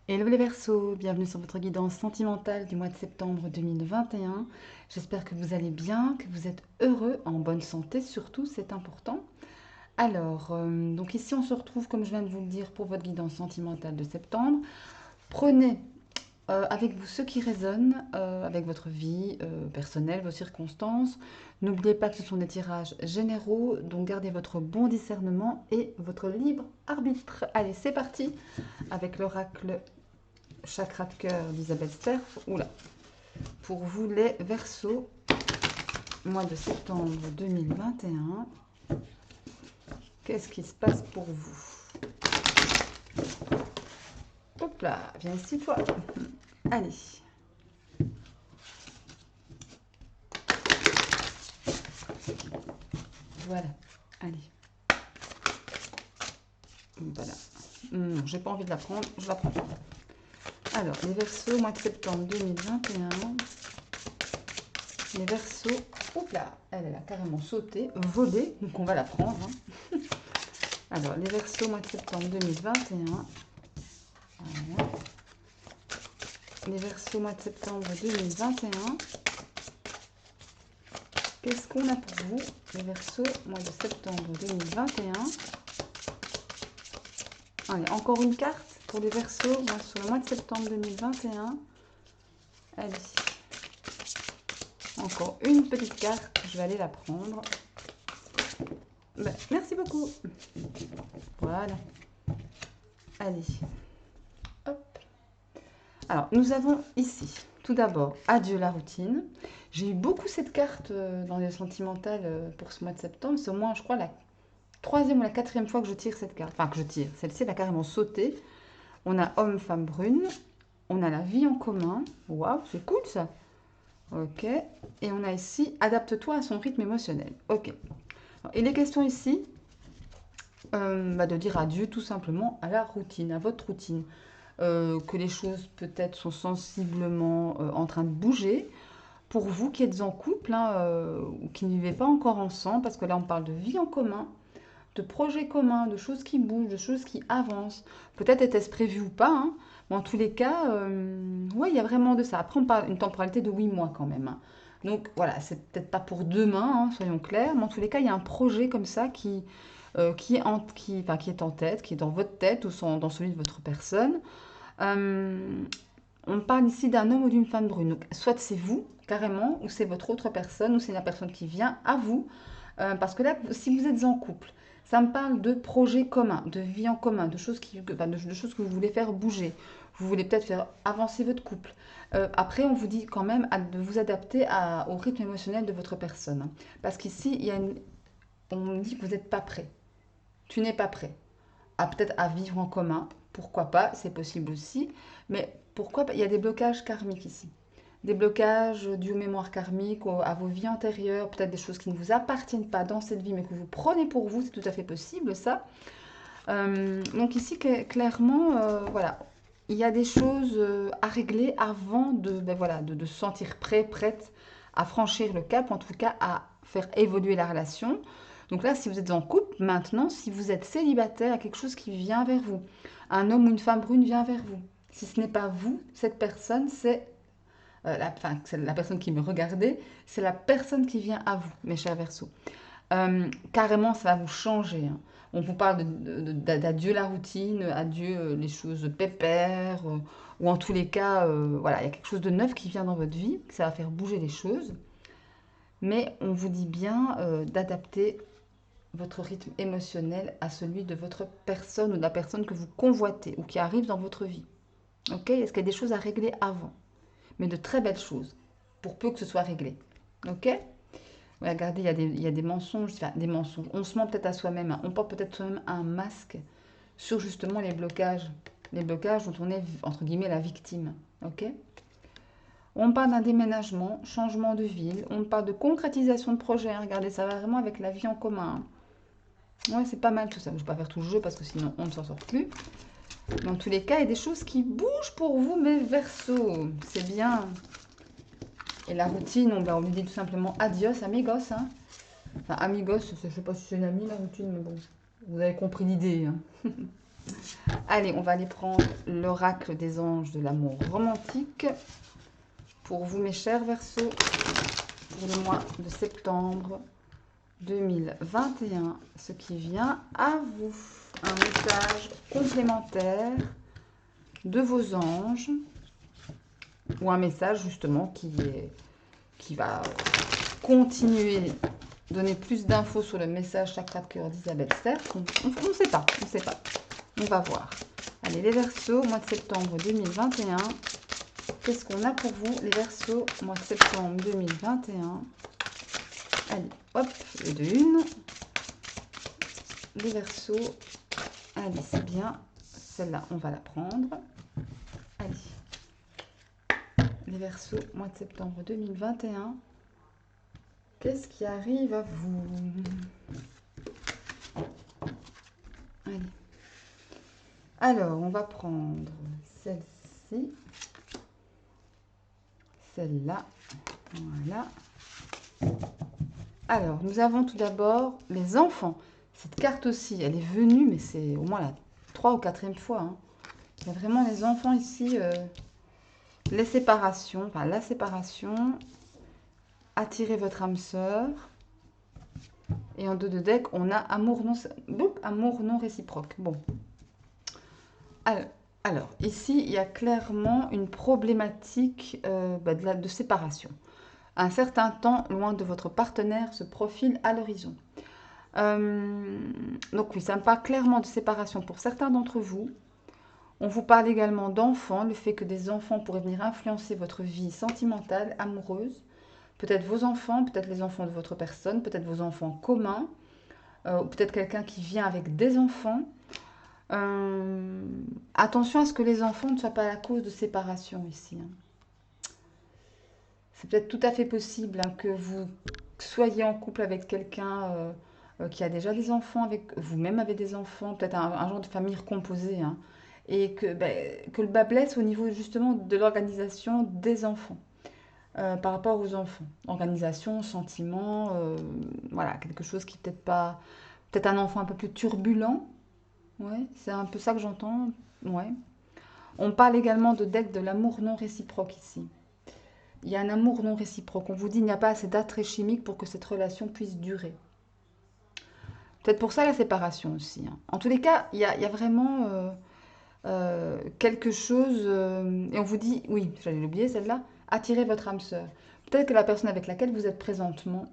Hello les Verseaux, bienvenue sur votre guidance sentimentale du mois de septembre 2021. J'espère que vous allez bien, que vous êtes heureux, en bonne santé surtout, c'est important. Alors, donc ici on se retrouve, comme je viens de vous le dire, pour votre guidance sentimentale de septembre. Prenez avec vous ce qui résonne avec votre vie personnelle, vos circonstances. N'oubliez pas que ce sont des tirages généraux, donc gardez votre bon discernement et votre libre arbitre. Allez, c'est parti avec l'oracle Chakra de cœur d'Isabelle Sterf. Oula. Pour vous les Verseaux, mois de septembre 2021, qu'est-ce qui se passe pour vous? Hop là, viens ici toi. Allez. Voilà. Allez. Voilà. Non, j'ai pas envie de la prendre, je la prends pas. Alors, les Verseaux, mois de septembre 2021. Les Verseaux. Oups là, elle a carrément sauté, volé, donc on va la prendre. Hein. Alors, les Verseaux, mois de septembre 2021. Voilà. Les Verseaux, mois de septembre 2021. Qu'est-ce qu'on a pour vous, les Verseaux, mois de septembre 2021? Allez, encore une carte pour les Verseaux sur le mois de septembre 2021. Allez. Encore une petite carte, je vais aller la prendre. Ben, merci beaucoup. Voilà. Allez. Hop. Alors, nous avons ici, tout d'abord, adieu la routine. J'ai eu beaucoup cette carte dans les sentimentales pour ce mois de septembre. C'est au moins, je crois, la troisième ou la quatrième fois que je tire cette carte. Enfin, que je tire. Celle-ci, elle a carrément sauté. On a homme, femme brune. On a la vie en commun. Waouh, c'est cool ça. Ok. Et on a ici, adapte-toi à son rythme émotionnel. Ok. Alors, il est question ici de dire adieu tout simplement à la routine, à votre routine. Que les choses peut-être sont sensiblement en train de bouger. Pour vous qui êtes en couple hein, ou qui ne vivez pas encore ensemble, parce que là on parle de vie en commun, de projets communs, de choses qui bougent, de choses qui avancent. Peut-être était-ce prévu ou pas, hein, mais en tous les cas, ouais, il y a vraiment de ça. Après, on parle d'une temporalité de 8 mois quand même. Hein. Donc voilà, c'est peut-être pas pour demain, hein, soyons clairs, mais en tous les cas, il y a un projet comme ça qui est en tête, qui est dans votre tête ou dans celui de votre personne. Euh, on parle ici d'un homme ou d'une femme brune. Donc, soit c'est vous, carrément, ou c'est votre autre personne, ou c'est la personne qui vient à vous. Parce que là, si vous êtes en couple, ça me parle de projets communs, de vie en commun, de choses que vous voulez faire bouger. Vous voulez peut-être faire avancer votre couple. Après, on vous dit quand même de vous adapter au rythme émotionnel de votre personne. Hein. Parce qu'ici, on dit que vous n'êtes pas prêt. Tu n'es pas prêt peut-être à vivre en commun, pourquoi pas, c'est possible aussi, mais pourquoi pas, il y a des blocages karmiques ici. Des blocages dus aux mémoires karmiques, à vos vies antérieures, peut-être des choses qui ne vous appartiennent pas dans cette vie, mais que vous prenez pour vous, c'est tout à fait possible ça. Donc ici, clairement, voilà, il y a des choses à régler avant de se sentir prêt, prête à franchir le cap, en tout cas à faire évoluer la relation. Donc là, si vous êtes en couple, maintenant, si vous êtes célibataire, il y a quelque chose qui vient vers vous. Un homme ou une femme brune vient vers vous. Si ce n'est pas vous, cette personne, c'est la personne qui me regardait, c'est la personne qui vient à vous, mes chers Verseaux. Carrément, ça va vous changer. Hein. On vous parle d'adieu la routine, adieu les choses pépères, ou en tous les cas, voilà, il y a quelque chose de neuf qui vient dans votre vie, que ça va faire bouger les choses. Mais on vous dit bien d'adapter votre rythme émotionnel à celui de votre personne ou de la personne que vous convoitez ou qui arrive dans votre vie. Ok? Est-ce qu'il y a des choses à régler avant? Mais de très belles choses, pour peu que ce soit réglé. Ok? Ouais, regardez, il y a des mensonges, enfin, des mensonges. On se ment peut-être à soi-même, hein. On porte peut-être soi-même un masque sur justement les blocages dont on est entre guillemets la victime. Ok? On parle d'un déménagement, changement de ville, on parle de concrétisation de projet. Hein. Regardez, ça va vraiment avec la vie en commun. Hein. Ouais, c'est pas mal tout ça. Je ne vais pas faire tout le jeu parce que sinon on ne s'en sort plus. Dans tous les cas, il y a des choses qui bougent pour vous, mes Verseaux. C'est bien. Et la routine, on lui dit tout simplement adios, amigos. Hein. Enfin, amigos, je ne sais pas si c'est une amie la routine, mais bon, vous avez compris l'idée. Hein. Allez, on va aller prendre l'oracle des anges de l'amour romantique pour vous, mes chers Verseaux, pour le mois de septembre 2021, ce qui vient à vous. Un message complémentaire de vos anges ou un message justement qui va continuer, donner plus d'infos sur le message chakra de cœur d'Isabelle Serre. On ne sait pas, on ne sait pas. On va voir. Allez, les Verseaux, mois de septembre 2021. Qu'est-ce qu'on a pour vous, les Verseaux, mois de septembre 2021? Allez, hop, les deux une. Les Verseaux. Allez, c'est bien. Celle-là, on va la prendre. Allez. Les Verseaux, mois de septembre 2021. Qu'est-ce qui arrive à vous? Allez. Alors, on va prendre celle-ci. Celle-là. Voilà. Alors, nous avons tout d'abord les enfants. Cette carte aussi, elle est venue, mais c'est au moins la 3e ou 4e fois. Hein. Il y a vraiment les enfants ici, les séparations, enfin la séparation, attirez votre âme sœur. Et en dos de deck, on a amour non réciproque. Bon. Alors, ici, il y a clairement une problématique de séparation. Un certain temps loin de votre partenaire se profile à l'horizon. Donc oui, ça me parle clairement de séparation pour certains d'entre vous. On vous parle également d'enfants, le fait que des enfants pourraient venir influencer votre vie sentimentale, amoureuse. Peut-être vos enfants, peut-être les enfants de votre personne, peut-être vos enfants communs, ou peut-être quelqu'un qui vient avec des enfants. Attention à ce que les enfants ne soient pas la cause de séparation ici. Hein. C'est peut-être tout à fait possible hein, que vous soyez en couple avec quelqu'un qui a déjà des enfants, avec vous-même avez des enfants, peut-être un genre de famille recomposée, hein, et que le bas blesse au niveau justement de l'organisation des enfants, par rapport aux enfants. Organisation, sentiment, voilà, quelque chose qui peut-être pas... Peut-être un enfant un peu plus turbulent, ouais, c'est un peu ça que j'entends, ouais. On parle également de deck de l'amour non réciproque ici. Il y a un amour non réciproque. On vous dit qu'il n'y a pas assez d'attrait chimique pour que cette relation puisse durer. Peut-être pour ça la séparation aussi. Hein. En tous les cas, il y a vraiment quelque chose... et on vous dit, oui, j'allais l'oublier celle-là, attirez votre âme sœur. Peut-être que la personne avec laquelle vous êtes présentement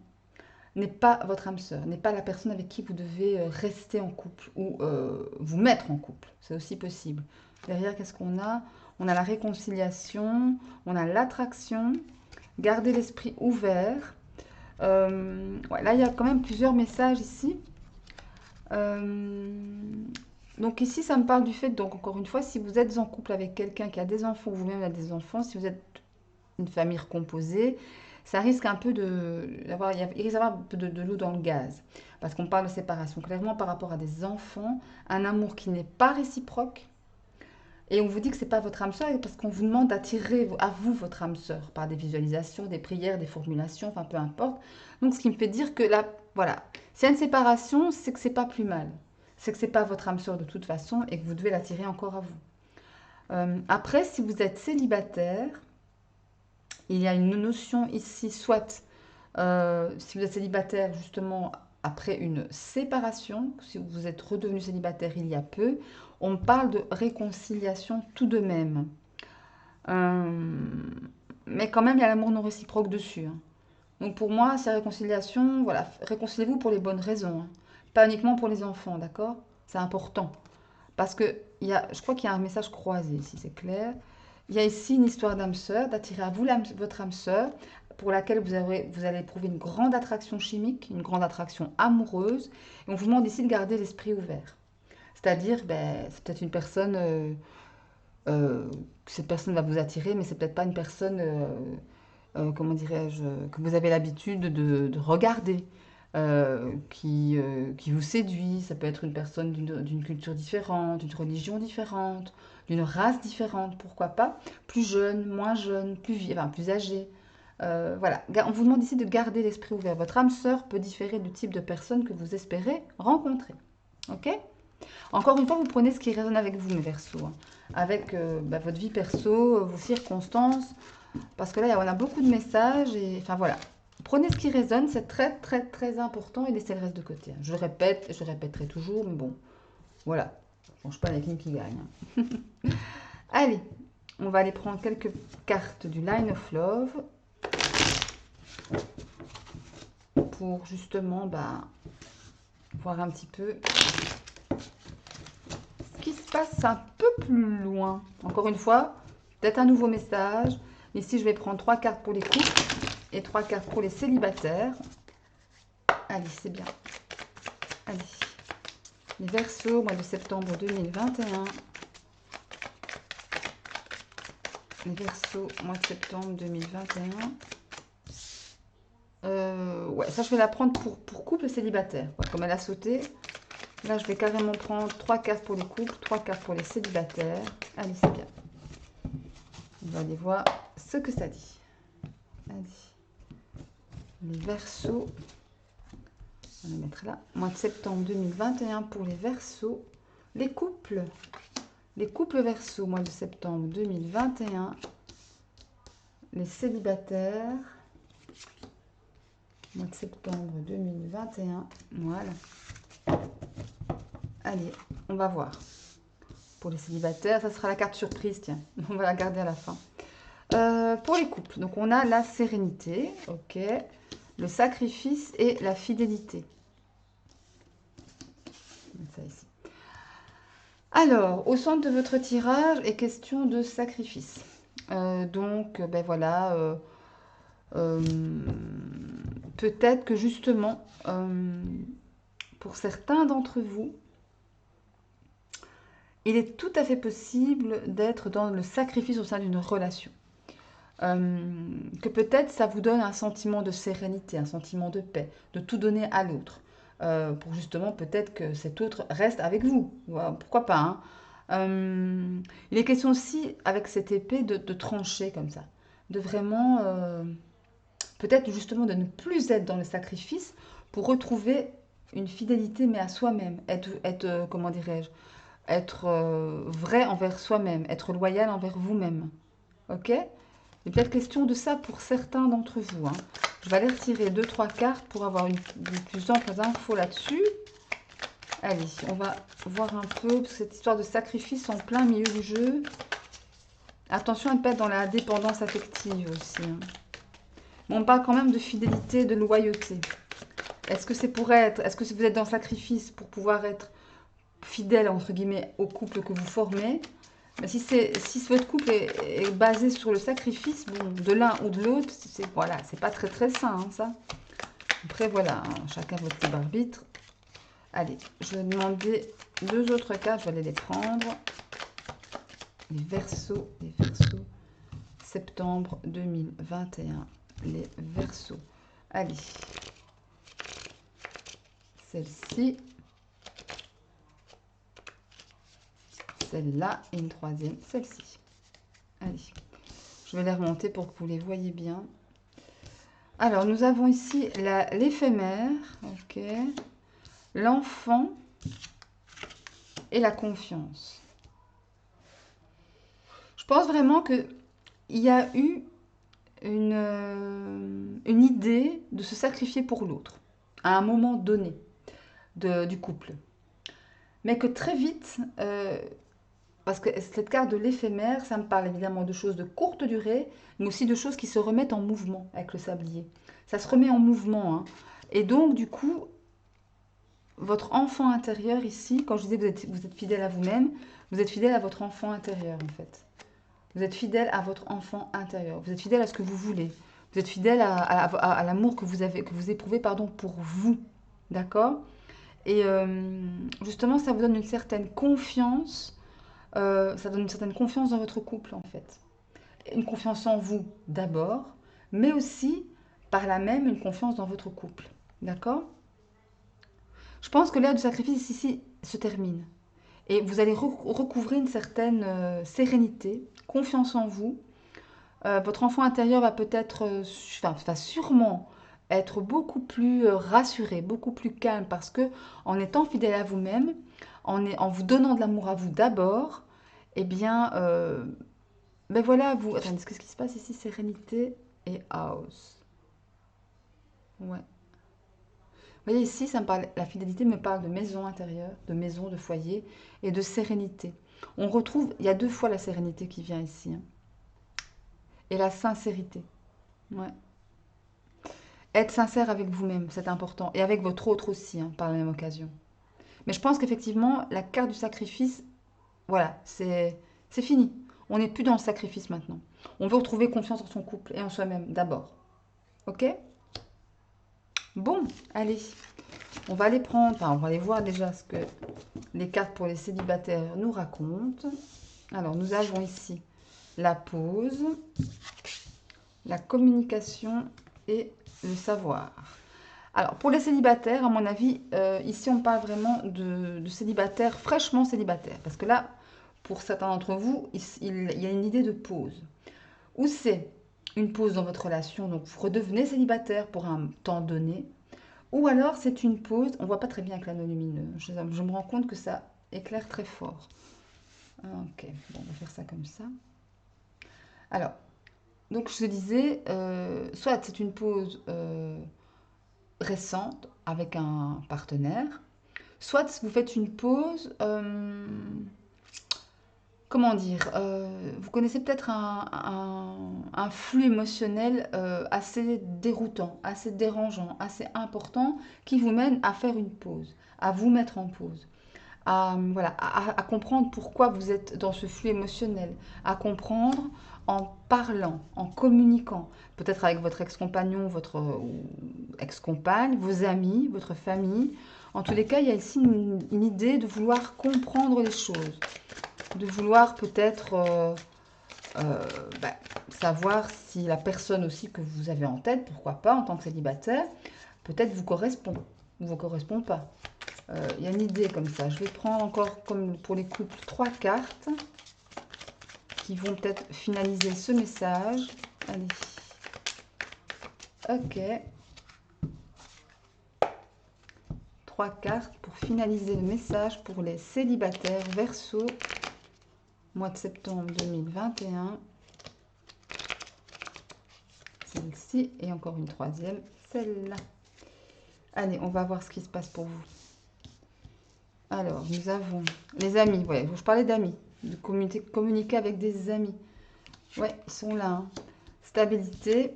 n'est pas votre âme sœur, n'est pas la personne avec qui vous devez rester en couple ou vous mettre en couple. C'est aussi possible. Derrière, qu'est-ce qu'on a? On a la réconciliation, on a l'attraction, garder l'esprit ouvert. Ouais, là, il y a quand même plusieurs messages ici. Donc ici, ça me parle du fait, donc encore une fois, si vous êtes en couple avec quelqu'un qui a des enfants, ou vous-même avez des enfants, si vous êtes une famille recomposée, ça risque un peu d'avoir, il risque d'avoir un peu de l'eau dans le gaz. Parce qu'on parle de séparation. Clairement, par rapport à des enfants, un amour qui n'est pas réciproque. Et on vous dit que ce n'est pas votre âme sœur parce qu'on vous demande d'attirer à vous votre âme sœur par des visualisations, des prières, des formulations, enfin peu importe. Donc ce qui me fait dire que là, voilà, s'il y a une séparation, c'est que c'est pas plus mal. C'est que c'est pas votre âme sœur de toute façon et que vous devez l'attirer encore à vous. Après, si vous êtes célibataire, il y a une notion ici, soit si vous êtes célibataire justement après une séparation, si vous êtes redevenu célibataire il y a peu, on parle de réconciliation tout de même. Mais quand même, il y a l'amour non réciproque dessus. Hein. Donc pour moi, ces réconciliations, voilà, réconciliez-vous pour les bonnes raisons. Hein. Pas uniquement pour les enfants, d'accord? C'est important. Parce que je crois qu'il y a un message croisé ici, c'est clair. Il y a ici une histoire d'âme sœur, d'attirer à vous votre âme sœur, pour laquelle vous allez éprouver une grande attraction chimique, une grande attraction amoureuse. Et on vous demande ici de garder l'esprit ouvert. C'est-à-dire, c'est peut-être une personne, cette personne va vous attirer, mais c'est peut-être pas une personne, comment dirais-je, que vous avez l'habitude de regarder. Qui vous séduit. Ça peut être une personne d'une culture différente, d'une religion différente, d'une race différente, pourquoi pas. Plus jeune, moins jeune, plus âgé. Voilà, on vous demande ici de garder l'esprit ouvert. Votre âme sœur peut différer du type de personne que vous espérez rencontrer. Ok? Encore une fois, vous prenez ce qui résonne avec vous, mes Verseaux, hein. Avec votre vie perso, vos circonstances. Parce que là, on a beaucoup de messages. Et enfin, voilà. Prenez ce qui résonne, c'est très, très, très important. Et laissez le reste de côté, hein. Je répète, je répéterai toujours. Mais bon, voilà. Ça ne change pas la ligne qui gagne, hein. Allez, on va aller prendre quelques cartes du Line of Love. Pour justement voir un petit peu ce qui se passe un peu plus loin. Encore une fois, peut-être un nouveau message. Ici, je vais prendre 3 cartes pour les couples et 3 cartes pour les célibataires. Allez, c'est bien. Allez. Les Verseaux, mois de septembre 2021. Les Verseaux, mois de septembre 2021. Ouais, ça je vais la prendre pour couple célibataire. Ouais, comme elle a sauté, là je vais carrément prendre 3 cartes pour les couples, 3 cartes pour les célibataires. Allez, c'est bien. On va aller voir ce que ça dit. Allez. Les Verseaux. On va les mettre là. Mois de septembre 2021 pour les Verseaux. Les couples. Les couples Verseaux, mois de septembre 2021. Les célibataires. Mois de septembre 2021. Voilà. Allez, on va voir. Pour les célibataires, ça sera la carte surprise, tiens. On va la garder à la fin. Pour les couples, donc on a la sérénité, ok. Le sacrifice et la fidélité. Ça ici. Alors, au centre de votre tirage est question de sacrifice. Donc, voilà... peut-être que justement, pour certains d'entre vous, il est tout à fait possible d'être dans le sacrifice au sein d'une relation. Que peut-être ça vous donne un sentiment de sérénité, un sentiment de paix, de tout donner à l'autre. Pour justement peut-être que cet autre reste avec vous. Voilà, pourquoi pas, hein. Il est question aussi, avec cette épée, de trancher comme ça. De vraiment... peut-être justement de ne plus être dans le sacrifice pour retrouver une fidélité, mais à soi-même. Être comment dirais-je, être vrai envers soi-même, être loyal envers vous-même. Ok? Il est peut-être question de ça pour certains d'entre vous, hein. Je vais aller retirer 2-3 cartes pour avoir une plus amples infos là-dessus. Allez, on va voir un peu cette histoire de sacrifice en plein milieu du jeu. Attention à ne pas être dans la dépendance affective aussi, hein. Mais on parle quand même de fidélité, de loyauté. Est-ce que c'est pour être, est-ce que vous êtes dans le sacrifice pour pouvoir être fidèle, entre guillemets, au couple que vous formez? Mais si votre couple est basé sur le sacrifice, bon, de l'un ou de l'autre, voilà, c'est pas très très sain, hein, ça. Après, voilà, hein, chacun votre libre arbitre. Allez, je vais demander 2 autres cartes, je vais aller les prendre. Les Verseaux, septembre 2021. Les Verseaux. Allez. Celle-ci. Celle-là et une troisième, celle-ci. Allez. Je vais les remonter pour que vous les voyez bien. Alors, nous avons ici l'éphémère. Ok. L'enfant et la confiance. Je pense vraiment qu'il y a eu une idée de se sacrifier pour l'autre à un moment donné du couple. Mais que très vite, parce que cette carte de l'éphémère, ça me parle évidemment de choses de courte durée, mais aussi de choses qui se remettent en mouvement avec le sablier. Ça se remet en mouvement, hein. Et donc, du coup, votre enfant intérieur ici, quand je disais que vous êtes fidèle à vous-même, vous êtes fidèle à votre enfant intérieur, en fait. Vous êtes fidèle à votre enfant intérieur. Vous êtes fidèle à ce que vous voulez. Vous êtes fidèle à l'amour que vous éprouvez, pardon, pour vous. D'accord? Et justement, ça vous donne une certaine confiance. Ça donne une certaine confiance dans votre couple, en fait. Une confiance en vous, d'abord, mais aussi, par là même, une confiance dans votre couple. D'accord? Je pense que l'ère du sacrifice ici se termine. Et vous allez recouvrir une certaine sérénité, confiance en vous. Votre enfant intérieur va peut-être, va sûrement être beaucoup plus rassuré, beaucoup plus calme, parce que en étant fidèle à vous-même, en vous donnant de l'amour à vous d'abord, eh bien, ben voilà, vous... Attendez, qu'est-ce qui se passe ici? Sérénité et house. Ouais. Vous voyez, ici, ça me parle, la fidélité me parle de maison intérieure, de maison, de foyer et de sérénité. On retrouve, il y a 2 fois la sérénité qui vient ici, hein, et la sincérité. Ouais. Être sincère avec vous-même, c'est important, et avec votre autre aussi, hein, par la même occasion. Mais je pense qu'effectivement, la carte du sacrifice, voilà, c'est fini. On n'est plus dans le sacrifice maintenant. On veut retrouver confiance en son couple et en soi-même d'abord. Ok? Bon, allez, on va aller prendre, enfin, on va aller voir déjà ce que les cartes pour les célibataires nous racontent. Alors, nous avons ici la pause, la communication et le savoir. Alors, pour les célibataires, à mon avis, ici, on parle vraiment de célibataires, fraîchement célibataires. Parce que là, pour certains d'entre vous, il y a une idée de pause. Ou c'est une pause dans votre relation, donc vous redevenez célibataire pour un temps donné. Ou alors, c'est une pause, on ne voit pas très bien avec l'anneau lumineux. Je me rends compte que ça éclaire très fort. Ok, bon, on va faire ça comme ça. Alors, donc je disais, soit c'est une pause récente avec un partenaire, soit vous faites une pause, comment dire, vous connaissez peut-être un flux émotionnel assez déroutant, assez dérangeant, assez important, qui vous mène à faire une pause, à vous mettre en pause. Voilà, à comprendre pourquoi vous êtes dans ce flux émotionnel, à comprendre en parlant, en communiquant, peut-être avec votre ex-compagnon, votre ex-compagne, vos amis, votre famille. En tous les cas, il y a ici une idée de vouloir comprendre les choses, de vouloir peut-être euh, bah, savoir si la personne aussi que vous avez en tête, pourquoi pas en tant que célibataire, peut-être vous correspond ou vous correspond pas. Il y a une idée comme ça. Je vais prendre encore, comme pour les couples, 3 cartes qui vont peut-être finaliser ce message. Allez. Ok. 3 cartes pour finaliser le message pour les célibataires Verseau, mois de septembre 2021. Celle-ci et encore une troisième, celle-là. Allez, on va voir ce qui se passe pour vous. Alors, nous avons les amis. Ouais, je parlais d'amis, de communiquer avec des amis. Ouais, ils sont là, hein. Stabilité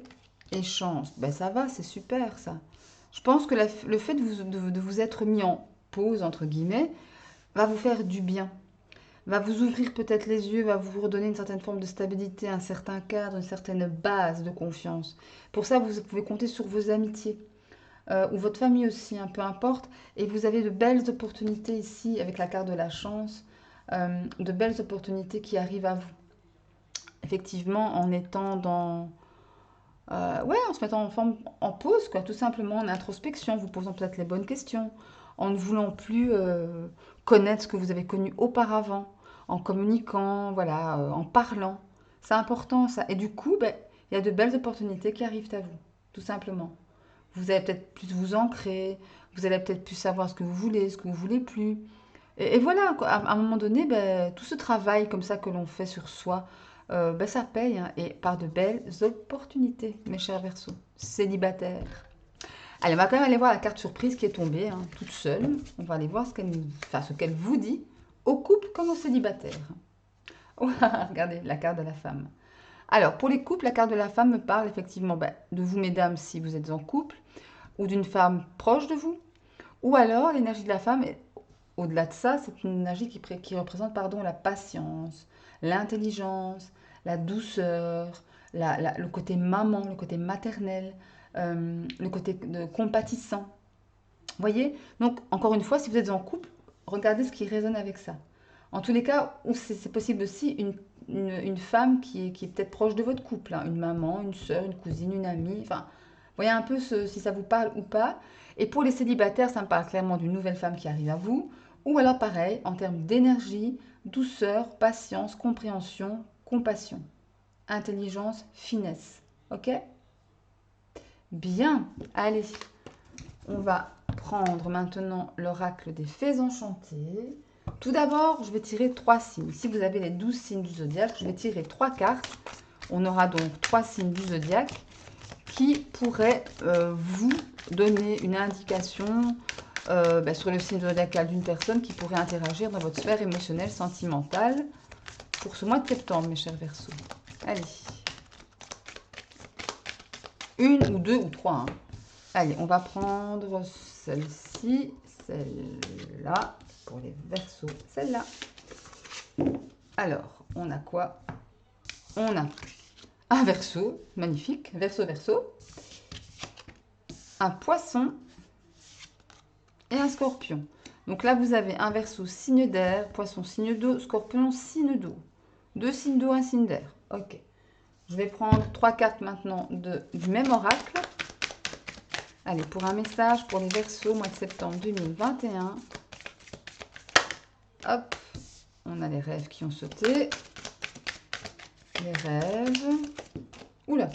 et chance. Ben ça va, c'est super ça. Je pense que le fait de vous être mis en pause, entre guillemets, va vous faire du bien. Va vous ouvrir peut-être les yeux, va vous redonner une certaine forme de stabilité, un certain cadre, une certaine base de confiance. Pour ça, vous pouvez compter sur vos amitiés. Ou votre famille aussi, peu importe. Et vous avez de belles opportunités ici, avec la carte de la chance, de belles opportunités qui arrivent à vous. Effectivement, en étant dans... ouais, en se mettant en pause, quoi, tout simplement, en introspection, vous posant peut-être les bonnes questions, en ne voulant plus connaître ce que vous avez connu auparavant, en communiquant, voilà, en parlant. C'est important ça. Et du coup, ben, il y a de belles opportunités qui arrivent à vous, tout simplement. Vous allez peut-être plus vous ancrer, vous allez peut-être plus savoir ce que vous voulez, ce que vous voulez plus. Et voilà, quoi, à un moment donné, ben, tout ce travail comme ça que l'on fait sur soi, ben, ça paye, hein, et par de belles opportunités, mes chers Verseaux, célibataires. Allez, on va quand même aller voir la carte surprise qui est tombée, hein, toute seule. On va aller voir ce qu'elle vous dit, au couple comme aux célibataires. Regardez, la carte de la femme. Alors, pour les couples, la carte de la femme me parle effectivement ben, de vous, mesdames, si vous êtes en couple, ou d'une femme proche de vous, ou alors l'énergie de la femme, au-delà de ça, c'est une énergie qui représente pardon, la patience, l'intelligence, la douceur, le côté maman, le côté maternel, le côté compatissant. Vous voyez? Donc, encore une fois, si vous êtes en couple, regardez ce qui résonne avec ça. En tous les cas, c'est possible aussi une femme qui est peut-être proche de votre couple, hein, une maman, une soeur, une cousine, une amie. Enfin, voyez un peu si ça vous parle ou pas. Et pour les célibataires, ça me parle clairement d'une nouvelle femme qui arrive à vous. Ou alors pareil, en termes d'énergie, douceur, patience, compréhension, compassion, intelligence, finesse. Ok? Bien. Allez, on va prendre maintenant l'oracle des fées enchantées. Tout d'abord, je vais tirer 3 signes. Si vous avez les 12 signes du zodiaque, je vais tirer 3 cartes. On aura donc 3 signes du zodiaque qui pourraient vous donner une indication sur le signe zodiacal d'une personne qui pourrait interagir dans votre sphère émotionnelle, sentimentale pour ce mois de septembre, mes chers Verseaux. Allez. Une ou deux ou trois. Hein. Allez, on va prendre celle-ci, celle-là, pour les Verseaux, celle-là. Alors, on a quoi? On a un Verseau, magnifique, Verseau, Verseau, un Poisson et un Scorpion. Donc là, vous avez un Verseau, signe d'air, Poisson, signe d'eau, Scorpion, signe d'eau. 2 signes d'eau, un signe d'air. Ok. Je vais prendre 3 cartes maintenant du même oracle. Allez, pour un message pour les Verseaux, mois de septembre 2021. Hop, on a les rêves qui ont sauté. Les rêves. Oula,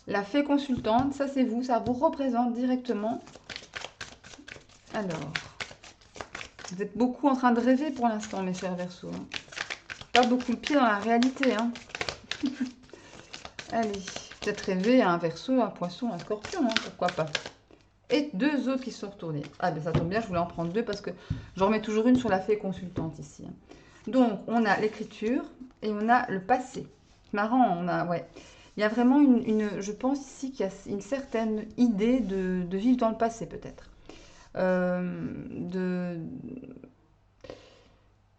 la fée consultante, ça c'est vous, ça vous représente directement. Alors, vous êtes beaucoup en train de rêver pour l'instant, mes chers Verseaux. Hein. Pas beaucoup le pied dans la réalité. Hein. Allez, peut-être rêver à un Verseau, un Poisson, un Scorpion, hein, pourquoi pas. Et 2 autres qui se sont retournés. Ah ben ça tombe bien, je voulais en prendre 2 parce que j'en remets toujours une sur la fée consultante ici. Hein. Donc, on a l'écriture et on a le passé. C'est marrant, on a, ouais. Il y a vraiment je pense ici qu'il y a une certaine idée de vivre dans le passé peut-être.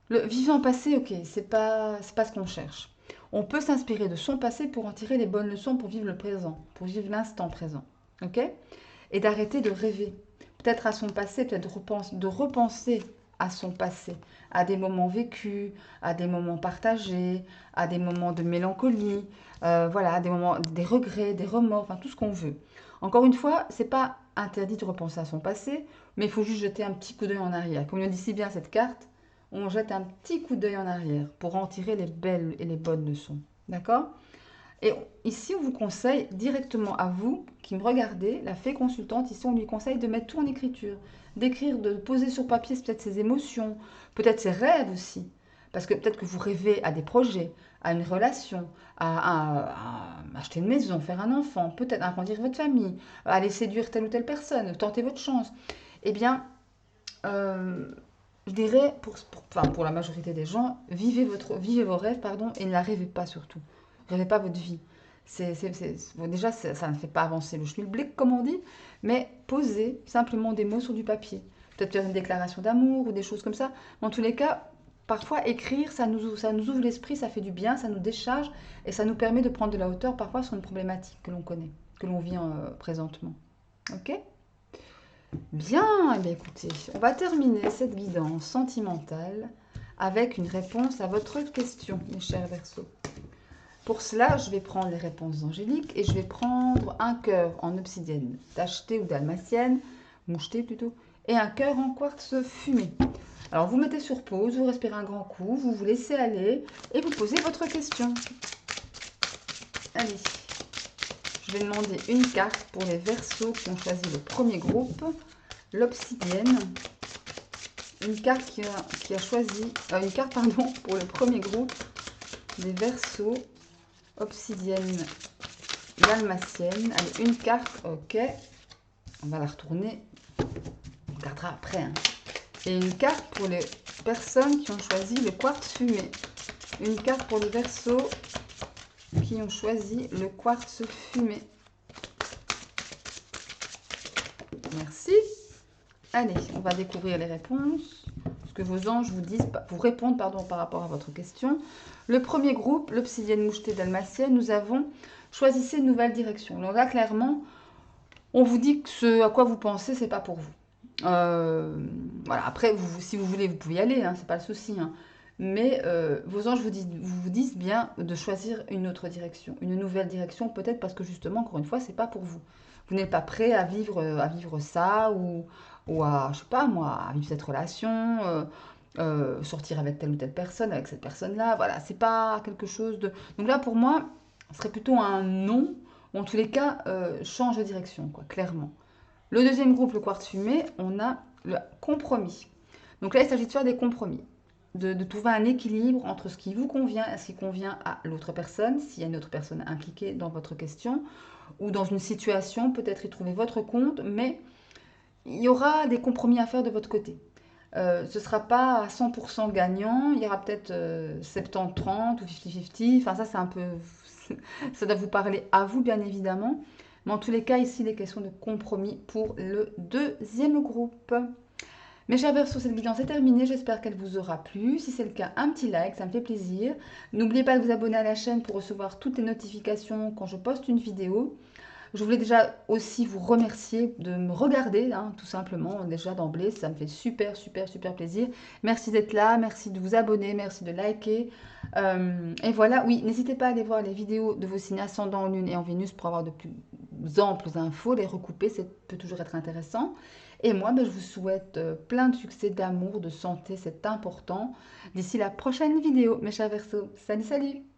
Vivre dans le passé, ok, c'est pas ce qu'on cherche. On peut s'inspirer de son passé pour en tirer les bonnes leçons pour vivre le présent, pour vivre l'instant présent, ok? Et d'arrêter de rêver, peut-être à son passé, peut-être de repenser à son passé, à des moments vécus, à des moments partagés, à des moments de mélancolie, voilà, des moments, des regrets, des remords, enfin tout ce qu'on veut. Encore une fois, c'est pas interdit de repenser à son passé, mais il faut juste jeter un petit coup d'œil en arrière. Comme le dit si bien cette carte, on jette un petit coup d'œil en arrière pour en tirer les belles et les bonnes leçons. D'accord? Et ici, on vous conseille directement à vous qui me regardez, la fée consultante, ici, on lui conseille de mettre tout en écriture, d'écrire, de poser sur papier peut-être ses émotions, peut-être ses rêves aussi. Parce que peut-être que vous rêvez à des projets, à une relation, à acheter une maison, faire un enfant, peut-être agrandir votre famille, aller séduire telle ou telle personne, tenter votre chance. Eh bien, je dirais, pour la majorité des gens, vivez vos rêves, pardon, et ne la rêvez pas surtout. Rêvez pas votre vie. Bon, déjà, ça ne fait pas avancer le schmilblick, comme on dit, mais posez simplement des mots sur du papier. Peut-être faire une déclaration d'amour ou des choses comme ça. Mais en tous les cas, parfois, écrire, ça nous ouvre l'esprit, ça fait du bien, ça nous décharge et ça nous permet de prendre de la hauteur parfois sur une problématique que l'on connaît, que l'on vit présentement. Ok? Bien, eh bien, écoutez, on va terminer cette guidance sentimentale avec une réponse à votre question, mes chers Verseaux. Pour cela, je vais prendre les réponses angéliques et je vais prendre un cœur en obsidienne tachetée ou dalmatienne, mouchetée plutôt, et un cœur en quartz fumé. Alors, vous mettez sur pause, vous respirez un grand coup, vous vous laissez aller et vous posez votre question. Allez, je vais demander une carte pour les Verseaux qui ont choisi le premier groupe, l'obsidienne. Une carte qui a choisi, une carte pardon, pour le premier groupe, les Verseaux, obsidienne dalmatienne. Allez, une carte, ok. On va la retourner. On regardera après. Hein. Et une carte pour les personnes qui ont choisi le quartz fumé. Une carte pour les Verseaux qui ont choisi le quartz fumé. Merci. Allez, on va découvrir les réponses. Ce que vos anges vous répondent par rapport à votre question. Le premier groupe, l'obsidienne mouchetée dalmatienne, nous avons choisi une nouvelle direction. Donc là, clairement, on vous dit que ce à quoi vous pensez, c'est pas pour vous. Voilà. Après, si vous voulez, vous pouvez y aller, hein, c'est pas le souci. Hein. Mais vos anges vous disent bien de choisir une autre direction, une nouvelle direction, peut-être parce que justement, encore une fois, c'est pas pour vous. Vous n'êtes pas prêt à vivre ça ou à, je sais pas moi, à vivre cette relation, sortir avec telle ou telle personne, avec cette personne-là. Voilà, c'est pas quelque chose de. Donc là, pour moi, ce serait plutôt un non, ou en tous les cas, change de direction, quoi, clairement. Le deuxième groupe, le quartz fumé, on a le compromis. Donc là, il s'agit de faire des compromis. de trouver un équilibre entre ce qui vous convient et ce qui convient à l'autre personne, s'il y a une autre personne impliquée dans votre question, ou dans une situation, peut-être y trouver votre compte, mais il y aura des compromis à faire de votre côté. Ce ne sera pas à 100% gagnant, il y aura peut-être 70-30 ou 50-50, enfin ça c'est un peu, ça doit vous parler à vous bien évidemment, mais en tous les cas ici il est question de compromis pour le deuxième groupe. Mes chers versos, cette vidéo c'est terminé, j'espère qu'elle vous aura plu. Si c'est le cas, un petit like, ça me fait plaisir. N'oubliez pas de vous abonner à la chaîne pour recevoir toutes les notifications quand je poste une vidéo. Je voulais déjà aussi vous remercier de me regarder, hein, tout simplement, déjà d'emblée, ça me fait super, super, super plaisir. Merci d'être là, merci de vous abonner, merci de liker. Et voilà, oui, n'hésitez pas à aller voir les vidéos de vos signes ascendants en Lune et en Vénus pour avoir de plus amples infos, les recouper, ça peut toujours être intéressant. Et moi, ben, je vous souhaite plein de succès, d'amour, de santé, c'est important. D'ici la prochaine vidéo, mes chers Verseaux. Salut, salut!